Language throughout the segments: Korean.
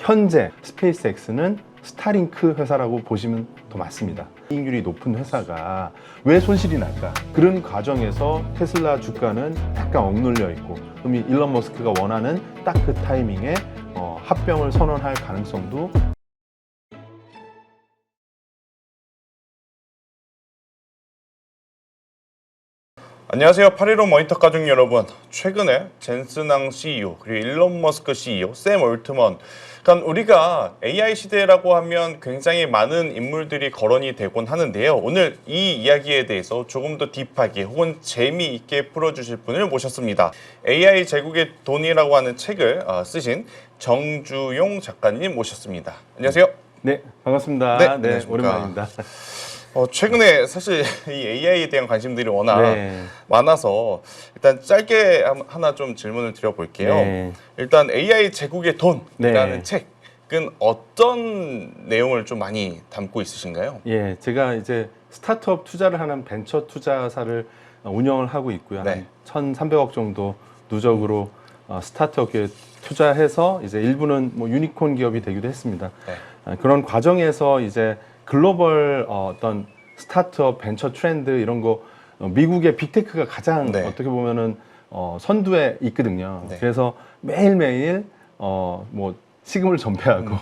현재 스페이스X는 스타링크 회사라고 보시면 더 맞습니다. 이익률이 높은 회사가 왜 손실이 날까? 그런 과정에서 테슬라 주가는 약간 억눌려 있고, 그럼 일론 머스크가 원하는 딱 그 타이밍에 합병을 선언할 가능성도. 안녕하세요. 815 모니터 가족 여러분. 최근에 젠슨왕 CEO 그리고 일론 머스크 CEO, 샘 올트먼, 그러니까 우리가 AI 시대라고 하면 굉장히 많은 인물들이 거론이 되곤 하는데요. 오늘 이 이야기에 대해서 조금 더 딥하게 혹은 재미있게 풀어주실 분을 모셨습니다. AI 제국의 돈이라고 하는 책을 쓰신 정주용 작가님 모셨습니다. 안녕하세요. 네, 반갑습니다. 네, 네, 안녕하십니까. 오랜만입니다. 최근에 사실 이 AI에 대한 관심들이 워낙 많아서 일단 짧게 하나 좀 질문을 드려볼게요. 네. 일단 AI 제국의 돈이라는 책은 어떤 내용을 좀 많이 담고 있으신가요? 예, 제가 이제 스타트업 투자를 하는 벤처 투자사를 운영을 하고 있고요. 한 1,300억 정도 누적으로 스타트업에 투자해서 이제 일부는 뭐 유니콘 기업이 되기도 했습니다. 그런 과정에서 이제 글로벌 어떤 스타트업 벤처 트렌드 이런 거 미국의 빅테크가 가장 어떻게 보면은 선두에 있거든요. 그래서 매일매일 뭐 시금을 전폐하고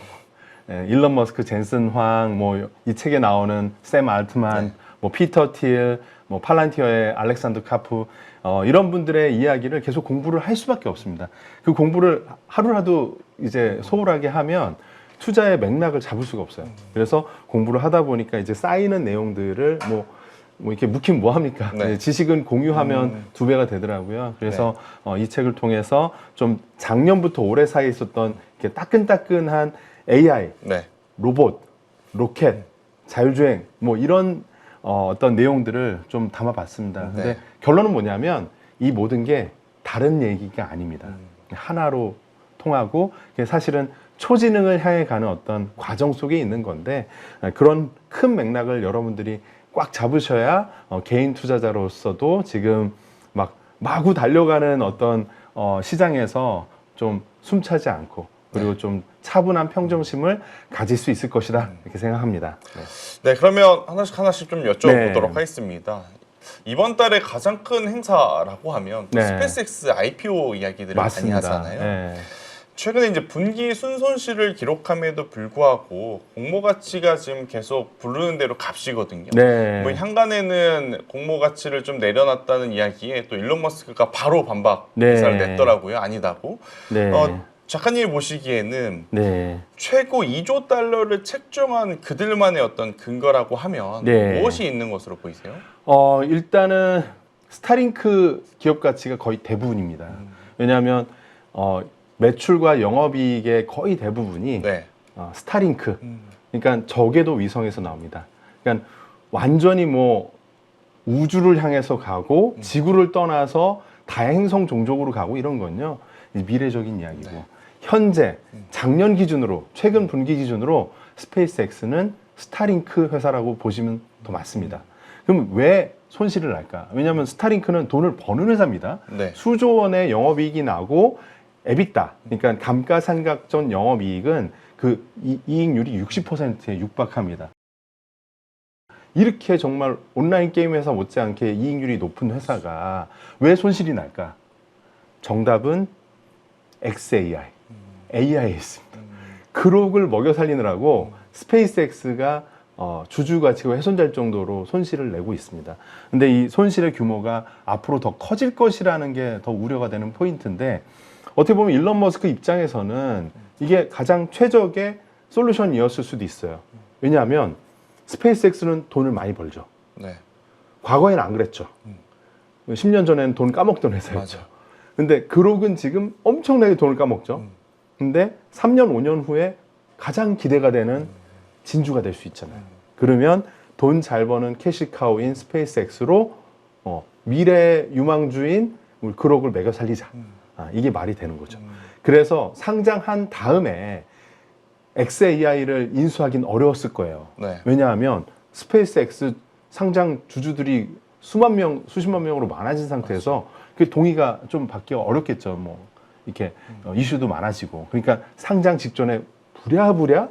일론 머스크, 젠슨 황, 뭐 이 책에 나오는 샘 알트만, 뭐 피터 틸, 뭐 팔란티어의 알렉산더 카프, 이런 분들의 이야기를 계속 공부를 할 수밖에 없습니다. 그 공부를 하루라도 이제 소홀하게 하면 투자의 맥락을 잡을 수가 없어요. 그래서 공부를 하다 보니까 이제 쌓이는 내용들을 뭐 이렇게 묵히면 뭐합니까? 지식은 공유하면 2배가 되더라고요. 그래서 이 책을 통해서 좀 작년부터 올해 사이에 있었던 이렇게 따끈따끈한 AI, 로봇, 로켓, 자율주행 뭐 이런 어떤 내용들을 좀 담아봤습니다. 근데 결론은 뭐냐면 이 모든 게 다른 얘기가 아닙니다. 하나로 통하고 사실은 초지능을 향해 가는 어떤 과정 속에 있는 건데, 그런 큰 맥락을 여러분들이 꽉 잡으셔야 개인 투자자로서도 지금 막 마구 달려가는 어떤 시장에서 좀 숨차지 않고 그리고 좀 차분한 평정심을 가질 수 있을 것이다, 이렇게 생각합니다. 네, 그러면 하나씩 좀 여쭤보도록 하겠습니다. 이번 달에 가장 큰 행사라고 하면 스페이스X IPO 이야기들을 많이 하잖아요. 최근에 이제 분기 순손실을 기록함에도 불구하고 공모 가치가 지금 계속 부르는 대로 값이거든요. 뭐 향간에는 공모 가치를 좀 내려놨다는 이야기에 또 일론 머스크가 바로 반박 기사를 냈더라고요. 아니다고. 작가님이 보시기에는 최고 2조 달러를 책정한 그들만의 어떤 근거라고 하면 무엇이 있는 것으로 보이세요? 일단은 스타링크 기업 가치가 거의 대부분입니다. 왜냐하면 매출과 영업이익의 거의 대부분이 스타링크, 그러니까 적에도 위성에서 나옵니다. 그러니까 완전히 뭐 우주를 향해서 가고 지구를 떠나서 다행성 종족으로 가고 이런 건요 미래적인 이야기고, 현재 작년 기준으로, 최근 분기 기준으로 스페이스X는 스타링크 회사라고 보시면 더 맞습니다. 그럼 왜 손실을 날까? 왜냐하면 스타링크는 돈을 버는 회사입니다. 수조 원의 영업이익이 나고 에비타, 그러니까 감가상각전 영업이익은 그 이익률이 60%에 육박합니다. 이렇게 정말 온라인 게임 회사 못지않게 이익률이 높은 회사가 왜 손실이 날까? 정답은 XAI, AI에 있습니다. 그룹을 먹여 살리느라고 스페이스X가 주주가치가 훼손될 정도로 손실을 내고 있습니다. 근데 이 손실의 규모가 앞으로 더 커질 것이라는 게 더 우려가 되는 포인트인데, 어떻게 보면 일론 머스크 입장에서는 이게 가장 최적의 솔루션이었을 수도 있어요. 왜냐하면 스페이스X는 돈을 많이 벌죠. 과거에는 안 그랬죠. 10년 전에는 돈 까먹던 회사였죠. 근데 그록은 지금 엄청나게 돈을 까먹죠. 근데 3년, 5년 후에 가장 기대가 되는 진주가 될 수 있잖아요. 그러면 돈 잘 버는 캐시카우인 스페이스X로 미래 유망주인 우리 그록을 매겨 살리자. 이게 말이 되는 거죠. 그래서 상장한 다음에 XAI를 인수하기는 어려웠을 거예요. 왜냐하면 스페이스X 상장 주주들이 수만 명, 수십만 명으로 많아진 상태에서 그 동의가 좀 받기가 어렵겠죠. 뭐 이렇게 이슈도 많아지고, 그러니까 상장 직전에 부랴부랴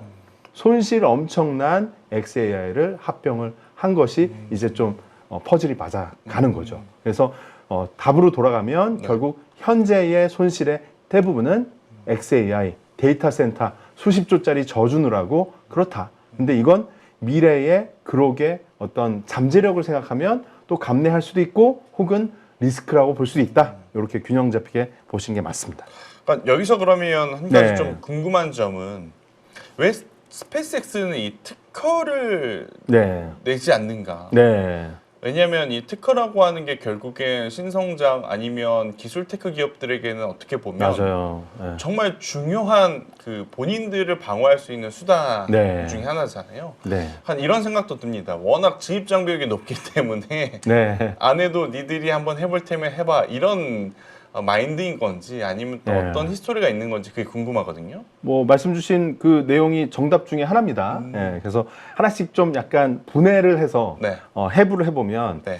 손실 엄청난 XAI를 합병을 한 것이 이제 좀 퍼즐이 맞아가는 거죠. 그래서 답으로 돌아가면 네. 결국 현재의 손실의 대부분은 XAI 데이터 센터 수십 조짜리 저주느라고 그렇다. 근데 이건 미래의 그lok의 어떤 잠재력을 생각하면 또 감내할 수도 있고 혹은 리스크라고 볼 수도 있다. 이렇게 균형 잡히게 보시는 게 맞습니다. 그러니까 여기서 그러면 한 가지 네. 좀 궁금한 점은 왜 스페이스X는 이 특허를 네. 내지 않는가? 네. 왜냐하면 이 특허라고 하는 게 결국엔 신성장 아니면 기술 테크 기업들에게는 어떻게 보면 맞아요. 네. 정말 중요한 그 본인들을 방어할 수 있는 수단 네. 중에 하나잖아요. 네. 한 이런 생각도 듭니다. 워낙 진입 장벽이 높기 때문에 네. 안 해도 니들이 한번 해볼 테면 해봐 이런 마인드인 건지 아니면 또 네. 어떤 히스토리가 있는 건지 그게 궁금하거든요. 뭐 말씀 주신 그 내용이 정답 중에 하나입니다. 예, 그래서 하나씩 좀 약간 분해를 해서 네. 해부를 해보면 네.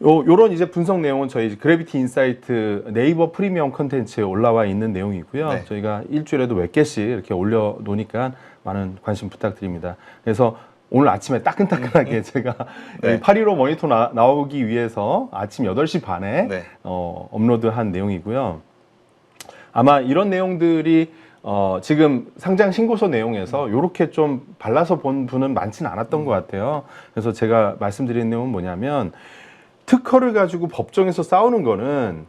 요런 이제 분석 내용은 저희 그래비티 인사이트 네이버 프리미엄 컨텐츠에 올라와 있는 내용이고요. 네. 저희가 일주일에도 몇 개씩 이렇게 올려놓으니까 많은 관심 부탁드립니다. 그래서 오늘 아침에 따끈따끈하게 제가 네. 8.15 모니터 나오기 위해서 아침 8시 반에 네. 업로드한 내용이고요. 아마 이런 내용들이 지금 상장 신고서 내용에서 이렇게 좀 발라서 본 분은 많지는 않았던 것 같아요. 그래서 제가 말씀드리는 내용은 뭐냐면 특허를 가지고 법정에서 싸우는 거는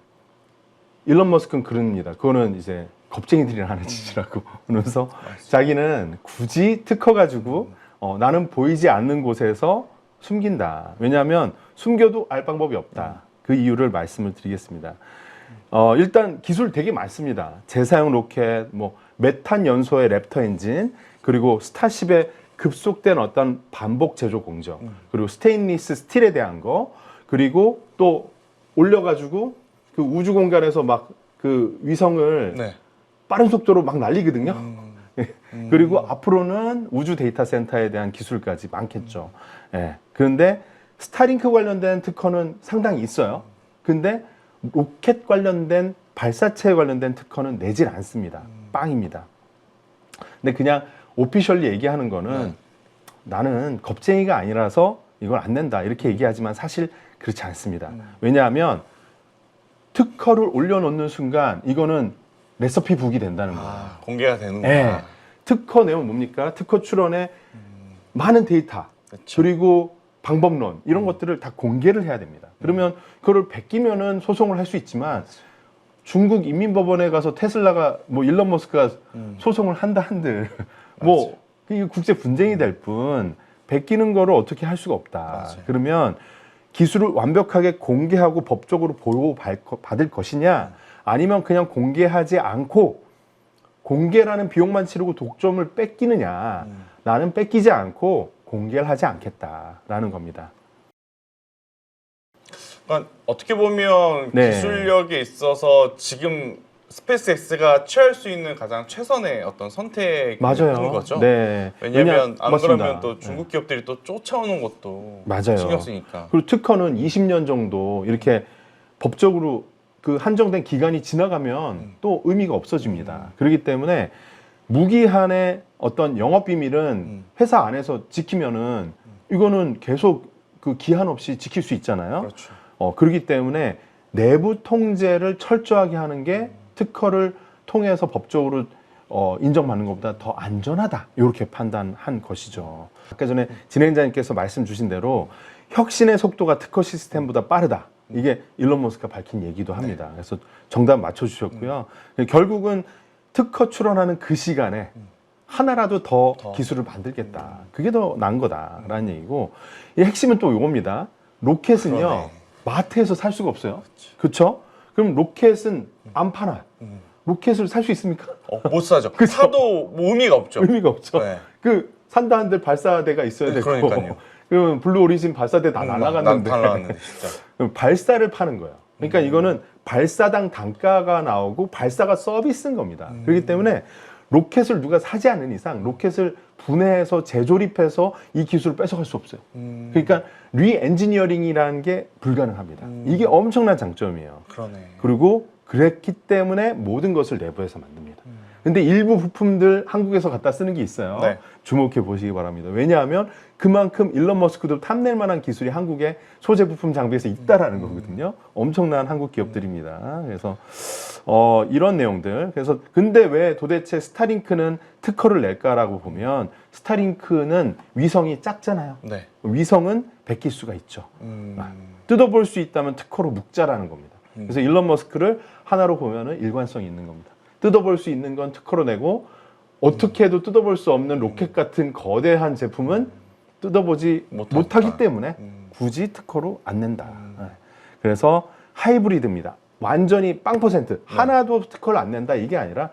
일론 머스크는 그럽니다. 그거는 이제 겁쟁이들이 하는 짓이라고 그러면서 자기는 굳이 특허 가지고 나는 보이지 않는 곳에서 숨긴다. 왜냐하면 숨겨도 알 방법이 없다. 그 이유를 말씀을 드리겠습니다. 일단 기술 되게 많습니다. 재사용 로켓, 뭐 메탄 연소의 랩터 엔진, 그리고 스타쉽의 급속된 어떤 반복 제조 공정, 그리고 스테인리스 스틸에 대한 거, 그리고 또 올려가지고 그 우주 공간에서 막 그 위성을 네. 빠른 속도로 막 날리거든요. 그리고 앞으로는 우주 데이터 센터에 대한 기술까지 많겠죠. 예. 그런데 스타링크 관련된 특허는 상당히 있어요. 근데 로켓 관련된 발사체에 관련된 특허는 내질 않습니다. 빵입니다. 근데 그냥 오피셜리 얘기하는 거는 나는 겁쟁이가 아니라서 이걸 안 낸다 이렇게 얘기하지만 사실 그렇지 않습니다. 왜냐하면 특허를 올려놓는 순간 이거는 레시피 북이 된다는 거예요. 공개가 되는구나. 네. 특허 내용 뭡니까? 특허 출원에 많은 데이터 그쵸. 그리고 방법론 이런 것들을 다 공개를 해야 됩니다. 그러면 그걸 베끼면은 소송을 할 수 있지만 중국 인민법원에 가서 테슬라가 뭐 일론 머스크가 소송을 한다 한들 뭐 이게 국제 분쟁이 될 뿐 베끼는 거를 어떻게 할 수가 없다. 맞아요. 그러면 기술을 완벽하게 공개하고 법적으로 보호받을 것이냐 아니면 그냥 공개하지 않고 공개라는 비용만 치르고 독점을 뺏기느냐 나는 뺏기지 않고 공개를 하지 않겠다라는 겁니다. 그러니까 어떻게 보면 네. 기술력에 있어서 지금 스페이스X가 취할 수 있는 가장 최선의 어떤 선택인 맞아요. 거죠. 네. 왜냐하면 안 맞습니다. 그러면 또 중국 기업들이 또 쫓아오는 것도 맞아요. 신경 쓰니까. 그리고 특허는 20년 정도 이렇게 법적으로 그 한정된 기간이 지나가면 또 의미가 없어집니다. 그렇기 때문에 무기한의 어떤 영업 비밀은 회사 안에서 지키면은 이거는 계속 그 기한 없이 지킬 수 있잖아요. 그렇죠. 그렇기 때문에 내부 통제를 철저하게 하는 게 특허를 통해서 법적으로 인정받는 것보다 더 안전하다 이렇게 판단한 것이죠. 아까 전에 진행자님께서 말씀 주신 대로 혁신의 속도가 특허 시스템보다 빠르다. 이게 일론 머스크가 밝힌 얘기도 합니다. 그래서 정답 맞춰주셨고요. 결국은 특허 출원하는 그 시간에 하나라도 더 기술을 만들겠다. 그게 더 나은 거다라는 얘기고 이 핵심은 또 이겁니다. 로켓은요. 그러네. 마트에서 살 수가 없어요. 그렇죠? 그럼 로켓은 안 파나. 로켓을 살 수 있습니까? 못 사죠. 그쵸? 사도 뭐 의미가 없죠. 의미가 없죠. 네. 그 산다 한들 발사대가 있어야 되고 그러니까요. 그러면 블루 오리진 발사대 다 날아갔는데 날아갔는데 진짜. 그럼 발사를 파는 거예요. 그러니까 이거는 발사당 단가가 나오고 발사가 서비스인 겁니다. 그렇기 때문에 로켓을 누가 사지 않는 이상 로켓을 분해해서 재조립해서 이 기술을 뺏어갈 수 없어요. 그러니까 리엔지니어링이라는 게 불가능합니다. 이게 엄청난 장점이에요. 그러네. 그리고 그랬기 때문에 모든 것을 내부에서 만듭니다. 근데 일부 부품들 한국에서 갖다 쓰는 게 있어요. 네. 주목해 보시기 바랍니다. 왜냐하면 그만큼 일론 머스크도 탐낼 만한 기술이 한국의 소재 부품 장비에서 있다라는 거거든요. 엄청난 한국 기업들입니다. 그래서 이런 내용들. 그래서 근데 왜 도대체 스타링크는 특허를 낼까라고 보면 스타링크는 위성이 작잖아요. 네. 위성은 베낄 수가 있죠. 뜯어볼 수 있다면 특허로 묶자라는 겁니다. 그래서 일론 머스크를 하나로 보면은 일관성이 있는 겁니다. 뜯어볼 수 있는 건 특허로 내고 어떻게 해도 뜯어볼 수 없는 로켓 같은 거대한 제품은 뜯어보지 못하기 때문에 굳이 특허로 안 낸다. 네. 그래서 하이브리드입니다. 완전히 빵 퍼센트 하나도 특허를 안 낸다 이게 아니라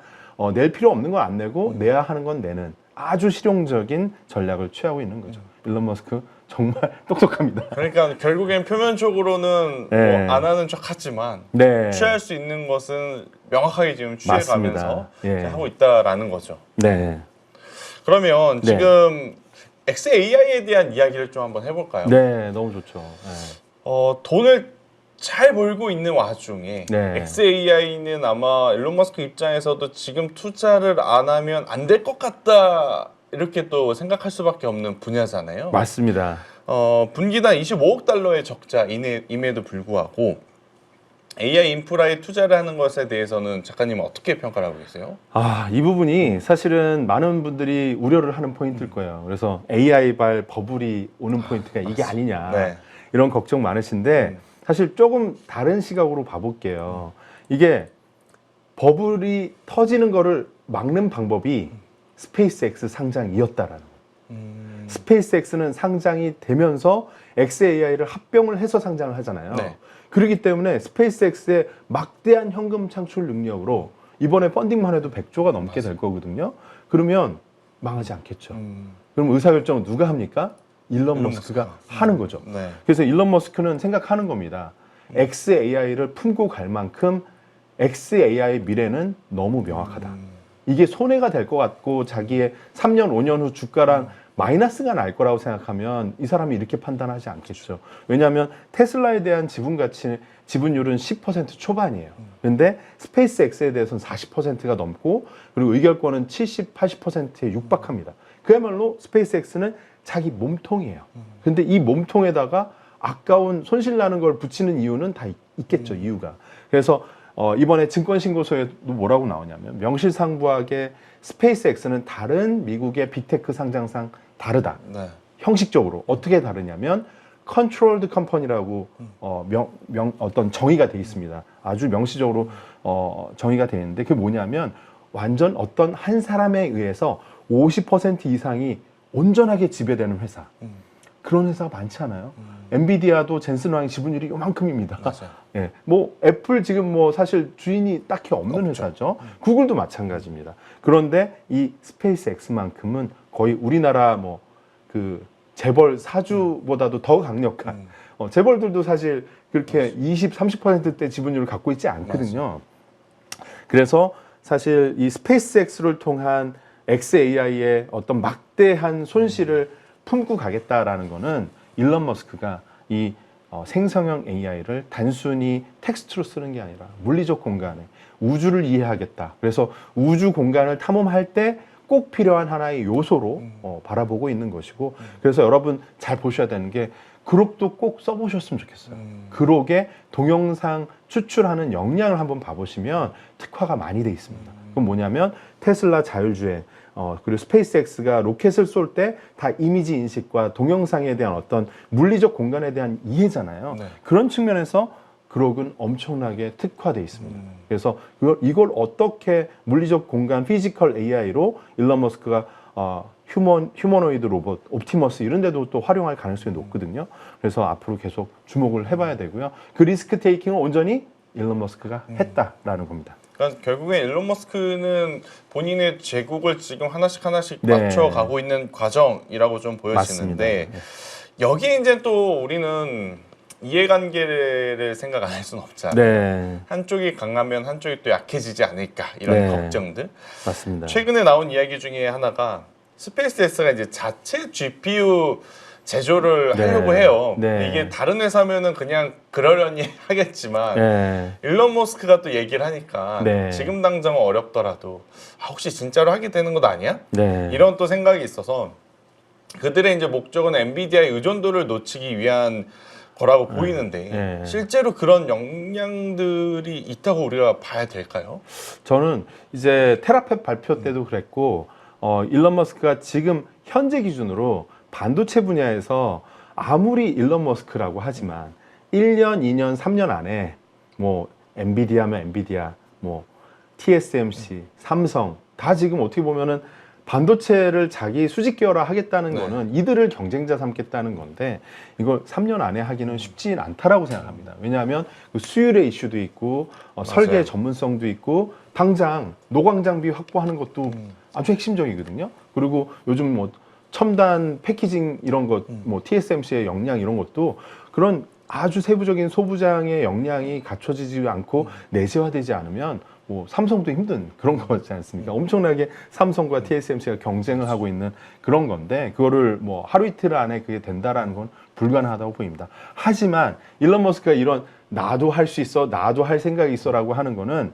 낼 필요 없는 건 안 내고 내야 하는 건 내는 아주 실용적인 전략을 취하고 있는 거죠. 일론 머스크 정말 똑똑합니다. 그러니까 결국엔 표면적으로는 네. 뭐 안 하는 척하지만 네. 취할 수 있는 것은 명확하게 지금 취해가면서 예. 하고 있다라는 거죠. 네. 그러면 네. 지금 XAI에 대한 이야기를 좀 한번 해볼까요? 네, 너무 좋죠. 네. 돈을 잘 벌고 있는 와중에 네. XAI는 아마 일론 머스크 입장에서도 지금 투자를 안 하면 안 될 것 같다 이렇게 또 생각할 수밖에 없는 분야잖아요. 맞습니다. 분기당 25억 달러의 적자임에도 불구하고 AI 인프라에 투자를 하는 것에 대해서는 작가님은 어떻게 평가를 하고 계세요? 이 부분이 사실은 많은 분들이 우려를 하는 포인트일 거예요. 그래서 AI발 버블이 오는 포인트가 이게 아니냐. 네. 이런 걱정 많으신데 사실 조금 다른 시각으로 봐볼게요. 이게 버블이 터지는 거를 막는 방법이 스페이스X 상장이었다라는 거예요. 스페이스X는 상장이 되면서 XAI를 합병을 해서 상장을 하잖아요. 네. 그렇기 때문에 스페이스X의 막대한 현금 창출 능력으로 이번에 펀딩만 해도 100조가 넘게 될 거거든요. 그러면 망하지 않겠죠. 그럼 의사결정은 누가 합니까? 일론 머스크가 하는 거죠. 네. 그래서 일론 머스크는 생각하는 겁니다. XAI를 품고 갈 만큼 XAI의 미래는 너무 명확하다. 이게 손해가 될 것 같고 자기의 3년, 5년 후 주가랑 마이너스가 날 거라고 생각하면 이 사람이 이렇게 판단하지 않겠죠. 왜냐하면 테슬라에 대한 지분율은 10% 초반이에요. 근데 스페이스X에 대해서는 40%가 넘고 그리고 의결권은 70, 80%에 육박합니다. 그야말로 스페이스X는 자기 몸통이에요. 근데 이 몸통에다가 아까운 손실 나는 걸 붙이는 이유는 다 있겠죠. 이유가. 그래서 이번에 증권신고서에도 뭐라고 나오냐면 명실상부하게 스페이스X는 다른 미국의 빅테크 상장상 다르다. 네. 형식적으로 어떻게 다르냐면 컨트롤드 컴퍼니라고 어떤 정의가 돼 있습니다. 아주 명시적으로 정의가 되어 있는데 그게 뭐냐면 완전 어떤 한 사람에 의해서 50% 이상이 온전하게 지배되는 회사. 그런 회사가 많지 않아요. 엔비디아도 젠슨 왕의 지분율이 요만큼입니다. 맞아요. 예, 뭐 애플 지금 뭐 사실 주인이 딱히 없는 회사죠. 구글도 마찬가지입니다. 그런데 이 스페이스X만큼은 거의 우리나라 뭐 그 재벌 사주보다도 더 강력한 재벌들도 사실 그렇게 20, 30%대 지분율을 갖고 있지 않거든요. 그래서 사실 이 스페이스X를 통한 XAI의 어떤 막대한 손실을 품고 가겠다라는 거는 일론 머스크가 이 생성형 AI를 단순히 텍스트로 쓰는 게 아니라 물리적 공간에 우주를 이해하겠다. 그래서 우주 공간을 탐험할 때 꼭 필요한 하나의 요소로 바라보고 있는 것이고 그래서 여러분 잘 보셔야 되는 게 그록도 꼭 써보셨으면 좋겠어요. 그록에 동영상 추출하는 역량을 한번 봐보시면 특화가 많이 돼 있습니다. 그건 뭐냐면 테슬라 자율주행 그리고 스페이스X가 로켓을 쏠 때 다 이미지 인식과 동영상에 대한 어떤 물리적 공간에 대한 이해잖아요. 네. 그런 측면에서 그록은 엄청나게 특화되어 있습니다. 그래서 이걸 어떻게 물리적 공간, 피지컬 AI로 일론 머스크가 휴머노이드 로봇, 옵티머스 이런 데도 또 활용할 가능성이 높거든요. 그래서 앞으로 계속 주목을 해봐야 되고요. 그 리스크 테이킹은 온전히 일론 머스크가 했다라는 겁니다. 그러니까 결국에 일론 머스크는 본인의 제국을 지금 하나씩 네. 맞춰가고 있는 과정이라고 좀 보여지는데 맞습니다. 여기에 이제 또 우리는 이해관계를 생각 안 할 수는 없잖아요. 네, 한쪽이 강하면 한쪽이 또 약해지지 않을까 이런 네. 걱정들. 맞습니다. 최근에 나온 이야기 중에 하나가 스페이스X가 이제 자체 GPU 제조를 네. 하려고 해요. 네. 이게 다른 회사면은 그냥 그러려니 하겠지만 네. 일론 머스크가 또 얘기를 하니까 네. 지금 당장은 어렵더라도 혹시 진짜로 하게 되는 것 아니야? 네. 이런 또 생각이 있어서 그들의 이제 목적은 엔비디아의 의존도를 놓치기 위한 거라고 보이는데 네. 실제로 그런 역량들이 있다고 우리가 봐야 될까요? 저는 이제 테라팹 발표 때도 그랬고 일론 머스크가 지금 현재 기준으로 반도체 분야에서 아무리 일론 머스크라고 하지만 1년, 2년, 3년 안에 뭐 엔비디아면 엔비디아, 뭐 TSMC, 삼성 다 지금 어떻게 보면은 반도체를 자기 수직 계열화 하겠다는 네. 거는 이들을 경쟁자 삼겠다는 건데 이걸 3년 안에 하기는 쉽지 않다라고 생각합니다. 왜냐하면 그 수율의 이슈도 있고 설계 전문성도 있고 당장 노광 장비 확보하는 것도 아주 핵심적이거든요. 그리고 요즘 뭐 첨단 패키징 이런 것, 뭐 TSMC의 역량 이런 것도 그런 아주 세부적인 소부장의 역량이 갖춰지지 않고 내재화되지 않으면 뭐 삼성도 힘든 그런 거지 않습니까? 엄청나게 삼성과 TSMC가 경쟁을 하고 있는 그런 건데 그거를 뭐 하루 이틀 안에 그게 된다라는 건 불가능하다고 보입니다. 하지만 일론 머스크가 이런 나도 할 수 있어, 나도 할 생각이 있어라고 하는 거는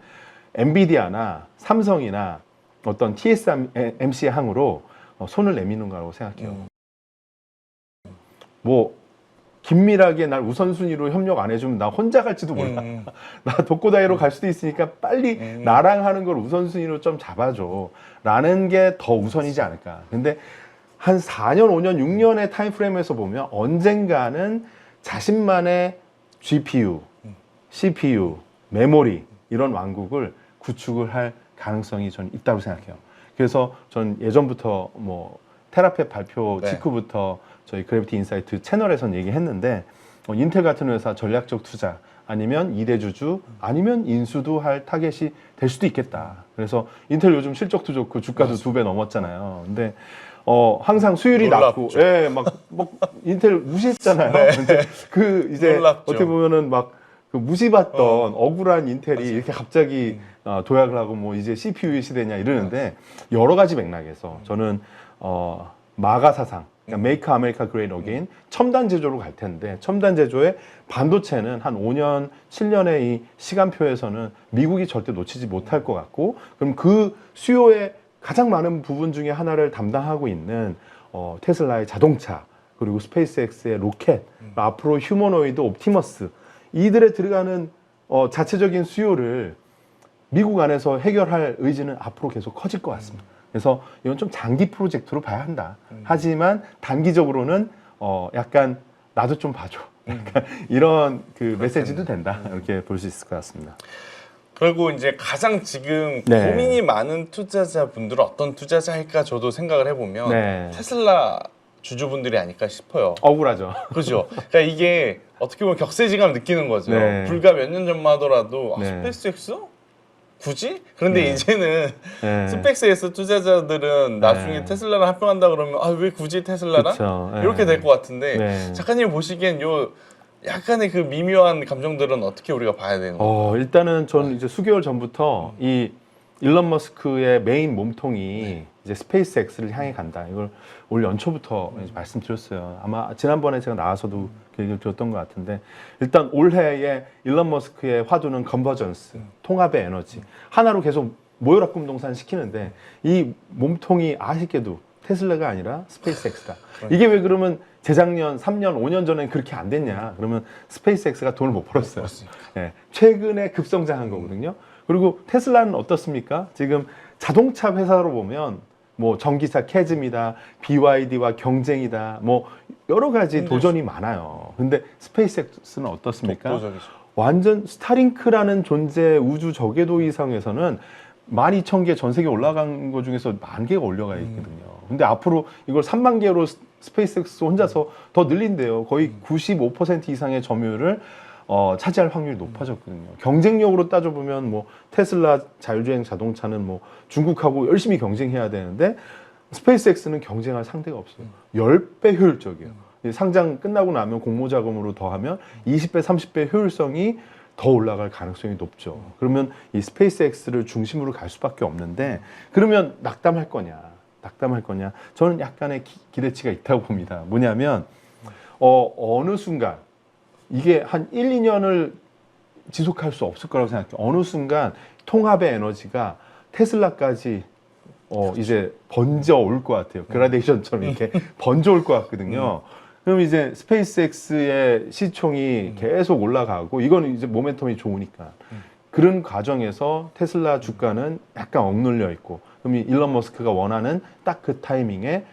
엔비디아나 삼성이나 어떤 TSMC 항으로 손을 내미는 거라고 생각해요. 뭐 긴밀하게 날 우선순위로 협력 안 해주면 나 혼자 갈지도 몰라. 나 독고다이로 갈 수도 있으니까 빨리 나랑 하는 걸 우선순위로 좀 잡아줘. 라는 게 더 우선이지 않을까. 근데 한 4년, 5년, 6년의 타임프레임에서 보면 언젠가는 자신만의 GPU, CPU, 메모리 이런 왕국을 구축을 할 가능성이 저는 있다고 생각해요. 그래서 전 예전부터 뭐 테라팹 발표 직후부터 저희 그래비티 인사이트 채널에선 얘기했는데 인텔 같은 회사 전략적 투자 아니면 2대 주주 아니면 인수도 할 타겟이 될 수도 있겠다. 그래서 인텔 요즘 실적도 좋고 주가도 2배 넘었잖아요. 근데 항상 수율이 낮고 예, 막 인텔 무시했잖아요. 근데 그 이제 놀랍죠. 어떻게 보면은 막 그 무시받던 억울한 인텔이 이렇게 갑자기 도약을 하고 뭐 이제 CPU 시대냐 이러는데 여러 가지 맥락에서 저는 마가 사상, 그러니까 Make America Great Again, 첨단 제조로 갈 텐데 첨단 제조의 반도체는 한 5년, 7년의 이 시간표에서는 미국이 절대 놓치지 못할 것 같고 그럼 그 수요의 가장 많은 부분 중에 하나를 담당하고 있는 테슬라의 자동차 그리고 스페이스X의 로켓, 앞으로 휴머노이드 옵티머스 이들에 들어가는 자체적인 수요를 미국 안에서 해결할 의지는 앞으로 계속 커질 것 같습니다. 그래서 이건 좀 장기 프로젝트로 봐야 한다. 하지만 단기적으로는 약간 나도 좀 봐줘. 약간 이런 그 메시지도 된다. 이렇게 볼 수 있을 것 같습니다. 그리고 이제 가장 지금 고민이 많은 투자자분들은 어떤 투자자일까 저도 생각을 해보면 테슬라 주주분들이 아닐까 싶어요. 억울하죠. 그죠. 그러니까 이게 어떻게 보면 격세지감 느끼는 거죠. 불과 몇 년 전만 하더라도 스페이스X? 굳이? 그런데 이제는 스페이스X 투자자들은 나중에 테슬라를 합병한다 그러면 왜 굳이 테슬라랑? 이렇게 될 것 같은데 작가님 보시기엔 요 약간의 그 미묘한 감정들은 어떻게 우리가 봐야 되는 건가요? 일단은 저는 이제 수개월 전부터 이 일론 머스크의 메인 몸통이 이제 스페이스X를 향해 간다. 이걸 올 연초부터 말씀드렸어요. 아마 지난번에 제가 나와서도 그 얘기를 드렸던 것 같은데 일단 올해의 일론 머스크의 화두는 컨버전스, 통합의 에너지. 하나로 계속 모여라꿈동산 시키는데 이 몸통이 아쉽게도 테슬라가 아니라 스페이스X다. 이게 왜 그러면 재작년, 3년, 5년 전엔 그렇게 안 됐냐? 그러면 스페이스X가 돈을 못 벌었어요. 최근에 급성장한 거거든요. 그리고 테슬라는 어떻습니까? 지금 자동차 회사로 보면 뭐 전기차 캐즘이다, BYD와 경쟁이다, 뭐 여러 가지 도전이 많아요. 근데 스페이스X는 어떻습니까? 독보적이죠. 완전 스타링크라는 존재 우주 저궤도 이상에서는 12,000개 전 세계 올라간 것 중에서 10,000개가 올려가 있거든요. 근데 앞으로 이걸 3만 개로 스페이스X 혼자서 더 늘린대요. 거의 95% 이상의 점유율을 차지할 확률이 높아졌거든요. 경쟁력으로 따져보면 뭐 테슬라 자율주행 자동차는 뭐 중국하고 열심히 경쟁해야 되는데 스페이스X는 경쟁할 상대가 없어요. 10배 효율적이에요. 상장 끝나고 나면 공모 자금으로 더하면 20배, 30배 효율성이 더 올라갈 가능성이 높죠. 그러면 이 스페이스X를 중심으로 갈 수밖에 없는데 그러면 낙담할 거냐? 저는 약간의 기대치가 있다고 봅니다. 뭐냐면 어느 순간 이게 한 1, 2년을 지속할 수 없을 거라고 생각해요. 어느 순간 통합의 에너지가 테슬라까지 이제 번져 올 것 같아요. 그라데이션처럼 이렇게 번져 올 것 같거든요. 그럼 이제 스페이스X의 시총이 계속 올라가고 이거는 이제 모멘텀이 좋으니까 그런 과정에서 테슬라 주가는 약간 억눌려 있고 그럼 일론 머스크가 원하는 딱 그 타이밍에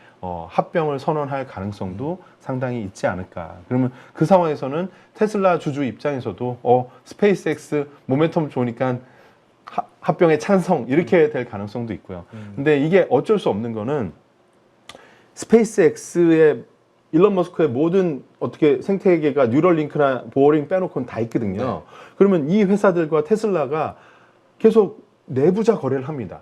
합병을 선언할 가능성도 상당히 있지 않을까. 그러면 그 상황에서는 테슬라 주주 입장에서도 스페이스X 모멘텀 좋으니까 합병에 찬성 이렇게 될 가능성도 있고요. 근데 이게 어쩔 수 없는 거는 스페이스X의 일론 머스크의 모든 어떻게 생태계가 뉴럴링크나 보어링 빼놓고는 다 있거든요. 네. 그러면 이 회사들과 테슬라가 계속 내부자 거래를 합니다.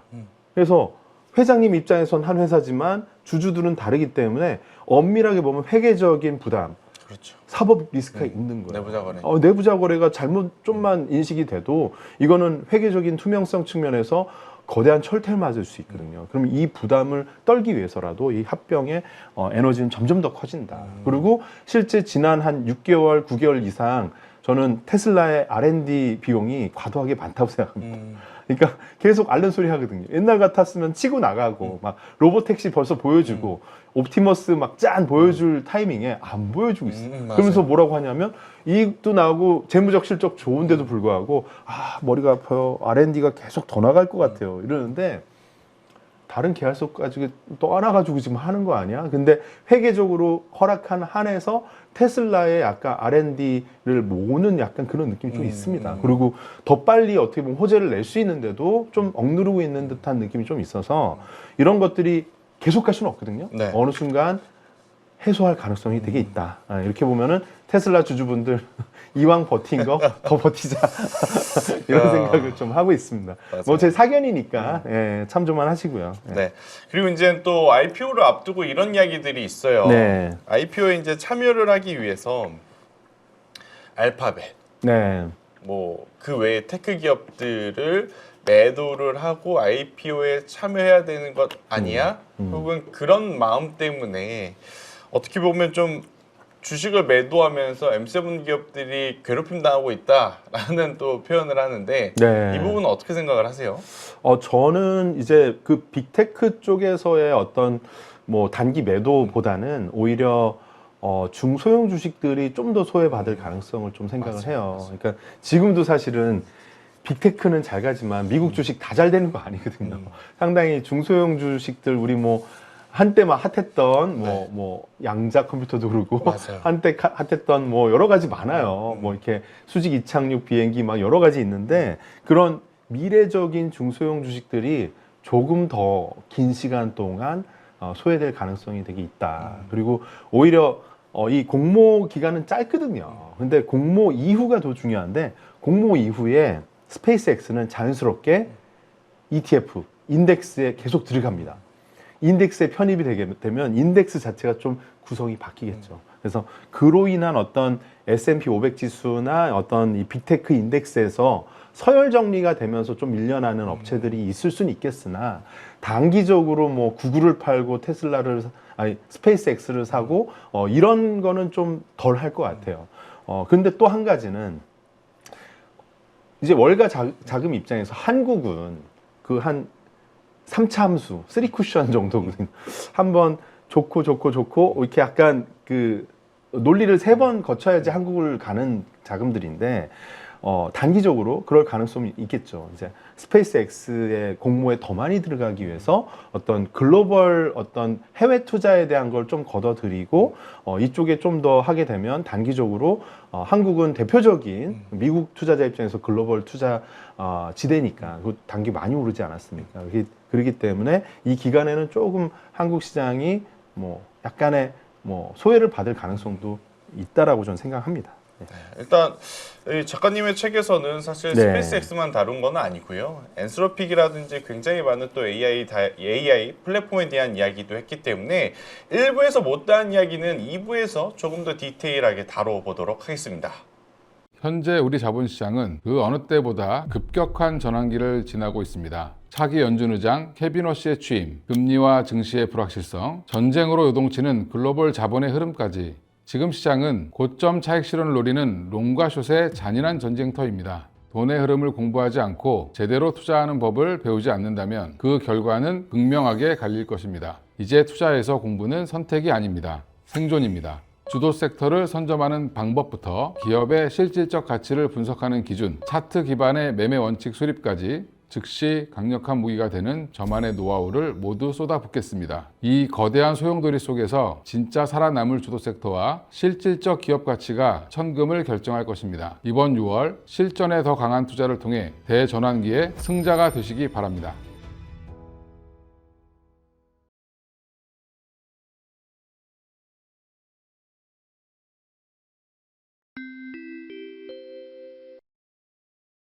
그래서 회장님 입장에선 한 회사지만 주주들은 다르기 때문에 엄밀하게 보면 회계적인 부담, 그렇죠. 사법 리스크가 있는 거예요. 내부자 거래. 내부자 거래가 잘못 좀만 인식이 돼도 이거는 회계적인 투명성 측면에서 거대한 철퇴를 맞을 수 있거든요. 그럼 이 부담을 떨기 위해서라도 이 합병의 에너지는 점점 더 커진다. 그리고 실제 지난 한 6개월, 9개월 이상 저는 테슬라의 R&D 비용이 과도하게 많다고 생각합니다. 그러니까 계속 앓는 소리 하거든요. 옛날 같았으면 치고 나가고 막 로보택시 벌써 보여주고 옵티머스 막 짠 보여줄 타이밍에 안 보여주고 있어요. 그러면서 뭐라고 하냐면 이익도 나오고 재무적 실적 좋은데도 불구하고 머리가 아파요. R&D가 계속 더 나갈 것 같아요. 이러는데 다른 계열사까지 또 안아가지고 지금 하는 거 아니야? 근데 회계적으로 허락한 한에서 테슬라의 약간 R&D를 모으는 약간 그런 느낌이 좀 있습니다. 그리고 더 빨리 어떻게 보면 호재를 낼 수 있는데도 좀 억누르고 있는 듯한 느낌이 좀 있어서 이런 것들이 계속 갈 수는 없거든요. 네. 어느 순간 해소할 가능성이 되게 있다. 이렇게 보면은 테슬라 주주분들 이왕 버틴 거 더 버티자 이런 생각을 좀 하고 있습니다. 뭐 제 사견이니까 참조만 하시고요. 네. 그리고 이제 또 IPO를 앞두고 이런 이야기들이 있어요. 네. IPO에 이제 참여를 하기 위해서 알파벳, 뭐 그 외에 테크 기업들을 매도를 하고 IPO에 참여해야 되는 것 아니야? 혹은 그런 마음 때문에 어떻게 보면 좀 주식을 매도하면서 M7 기업들이 괴롭힘 당하고 있다라는 또 표현을 하는데 이 부분은 어떻게 생각을 하세요? 저는 이제 그 빅테크 쪽에서의 어떤 뭐 단기 매도보다는 오히려 중소형 주식들이 좀 더 소외받을 가능성을 좀 생각을 해요. 그러니까 지금도 사실은 빅테크는 잘 가지만 미국 주식 다 잘 되는 거 아니거든요. 상당히 중소형 주식들 우리 뭐 한때 막 핫했던 뭐 양자 컴퓨터도 그러고 한때 핫했던 뭐 여러 가지 많아요. 뭐 이렇게 수직 이착륙 비행기 막 여러 가지 있는데 그런 미래적인 중소형 주식들이 조금 더 긴 시간 동안 소외될 가능성이 되게 있다. 그리고 오히려 이 공모 기간은 짧거든요. 근데 공모 이후가 더 중요한데 공모 이후에 스페이스X는 자연스럽게 ETF, 인덱스에 계속 들어갑니다. 인덱스에 편입이 되게 되면 인덱스 자체가 좀 구성이 바뀌겠죠. 그래서 그로 인한 어떤 S&P 500 지수나 어떤 이 빅테크 인덱스에서 서열 정리가 되면서 좀 밀려나는 업체들이 있을 수는 있겠으나 단기적으로 뭐 구글을 팔고 스페이스X를 사고 이런 거는 좀 덜 할 것 같아요. 근데 또 한 가지는 이제 월가 자금 입장에서 한국은 그 한 3차 함수, 3쿠션 정도거든요. 한번 좋고 이렇게 약간 그 논리를 3번 거쳐야지 한국을 가는 자금들인데 단기적으로 그럴 가능성이 있겠죠. 이제 스페이스X의 공모에 더 많이 들어가기 위해서 어떤 글로벌 어떤 해외 투자에 대한 걸 좀 걷어들이고 이쪽에 좀 더 하게 되면 단기적으로 한국은 대표적인 미국 투자자 입장에서 글로벌 투자 지대니까 그 단기 많이 오르지 않았습니까? 그렇기 때문에 이 기간에는 조금 한국 시장이 뭐 약간의 뭐 소외를 받을 가능성도 있다라고 저는 생각합니다. 일단 이 작가님의 책에서는 사실 스페이스X만 다룬 건 아니고요. 엔스로픽이라든지 굉장히 많은 또 AI 플랫폼에 대한 이야기도 했기 때문에 1부에서 못다한 이야기는 2부에서 조금 더 디테일하게 다뤄보도록 하겠습니다. 현재 우리 자본시장은 그 어느 때보다 급격한 전환기를 지나고 있습니다. 차기 연준의장 케빈 워시의 취임, 금리와 증시의 불확실성, 전쟁으로 요동치는 글로벌 자본의 흐름까지 지금 시장은 고점 차익 실현을 노리는 롱과 숏의 잔인한 전쟁터입니다. 돈의 흐름을 공부하지 않고 제대로 투자하는 법을 배우지 않는다면 그 결과는 극명하게 갈릴 것입니다. 이제 투자에서 공부는 선택이 아닙니다. 생존입니다. 주도 섹터를 선점하는 방법부터 기업의 실질적 가치를 분석하는 기준, 차트 기반의 매매 원칙 수립까지 즉시 강력한 무기가 되는 저만의 노하우를 모두 쏟아붓겠습니다. 이 거대한 소용돌이 속에서 진짜 살아남을 주도 섹터와 실질적 기업 가치가 천금을 결정할 것입니다. 이번 6월 실전에 더 강한 투자를 통해 대전환기의 승자가 되시기 바랍니다.